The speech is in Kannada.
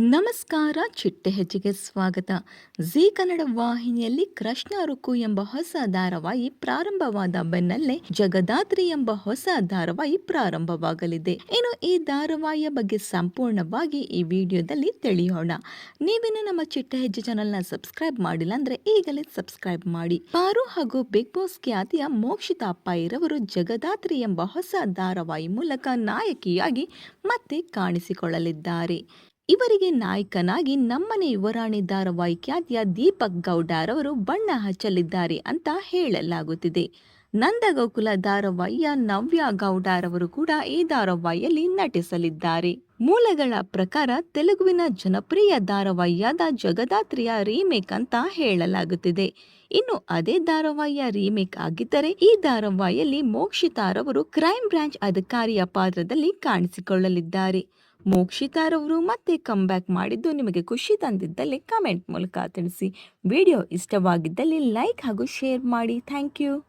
ನಮಸ್ಕಾರ. ಚಿಟ್ಟೆ ಹೆಜ್ಜೆಗೆ ಸ್ವಾಗತ. ಜೀ ಕನ್ನಡ ವಾಹಿನಿಯಲ್ಲಿ ಕೃಷ್ಣ ರುಕು ಎಂಬ ಹೊಸ ಧಾರಾವಾಹಿ ಪ್ರಾರಂಭವಾದ ಬೆನ್ನಲ್ಲೇ ಜಗದಾತ್ರಿ ಎಂಬ ಹೊಸ ಧಾರಾವಾಹಿ ಪ್ರಾರಂಭವಾಗಲಿದೆ. ಇನ್ನು ಈ ಧಾರಾವಾಹಿಯ ಬಗ್ಗೆ ಸಂಪೂರ್ಣವಾಗಿ ಈ ವಿಡಿಯೋದಲ್ಲಿ ತಿಳಿಯೋಣ. ನೀವಿನ್ನು ನಮ್ಮ ಚಿಟ್ಟೆ ಹೆಜ್ಜೆ ಚಾನೆಲ್ನ ಸಬ್ಸ್ಕ್ರೈಬ್ ಮಾಡಿಲ್ಲ ಅಂದ್ರೆ ಈಗಲೇ ಸಬ್ಸ್ಕ್ರೈಬ್ ಮಾಡಿ. ಪಾರು ಹಾಗೂ ಬಿಗ್ ಬಾಸ್ ಖ್ಯಾತಿಯ ಮೋಕ್ಷಿತಾ ಪೈರವರು ಜಗದಾತ್ರಿ ಎಂಬ ಹೊಸ ಧಾರಾವಾಹಿ ಮೂಲಕ ನಾಯಕಿಯಾಗಿ ಮತ್ತೆ ಕಾಣಿಸಿಕೊಳ್ಳಲಿದ್ದಾರೆ. ಇವರಿಗೆ ನಾಯಕನಾಗಿ ನಮ್ಮನೆ ಯುವರಾಣಿ ಧಾರಾವಾಹಿ ಖ್ಯಾತಿಯ ದೀಪಕ್ ಗೌಡರವರು ಬಣ್ಣ ಹಚ್ಚಲಿದ್ದಾರೆ ಅಂತ ಹೇಳಲಾಗುತ್ತಿದೆ. ನಂದಗೋಕುಲ ಧಾರಾವಾಹಿಯ ನವ್ಯ ಗೌಡರವರು ಕೂಡ ಈ ಧಾರಾವಾಹಿಯಲ್ಲಿ ನಟಿಸಲಿದ್ದಾರೆ. ಮೂಲಗಳ ಪ್ರಕಾರ ತೆಲುಗುವಿನ ಜನಪ್ರಿಯ ಧಾರಾವಾಹಿಯಾದ ಜಗದಾತ್ರಿಯ ರೀಮೇಕ್ ಅಂತ ಹೇಳಲಾಗುತ್ತಿದೆ. ಇನ್ನು ಅದೇ ಧಾರಾವಾಹಿಯ ರೀಮೇಕ್ ಆಗಿದ್ದರೆ ಈ ಧಾರಾವಾಹಿಯಲ್ಲಿ ಮೋಕ್ಷಿತಾರವರು ಕ್ರೈಮ್ ಬ್ರಾಂಚ್ ಅಧಿಕಾರಿಯ ಪಾತ್ರದಲ್ಲಿ ಕಾಣಿಸಿಕೊಳ್ಳಲಿದ್ದಾರೆ. ಮೋಕ್ಷಿತಾರವರು ಮತ್ತೆ ಕಮ್ಬ್ಯಾಕ್ ಮಾಡಿದ್ದು ನಿಮಗೆ ಖುಷಿ ತಂದಿದ್ದಲ್ಲಿ ಕಮೆಂಟ್ ಮೂಲಕ ತಿಳಿಸಿ. ವಿಡಿಯೋ ಇಷ್ಟವಾಗಿದ್ದಲ್ಲಿ ಲೈಕ್ ಹಾಗೂ ಶೇರ್ ಮಾಡಿ. Thank you.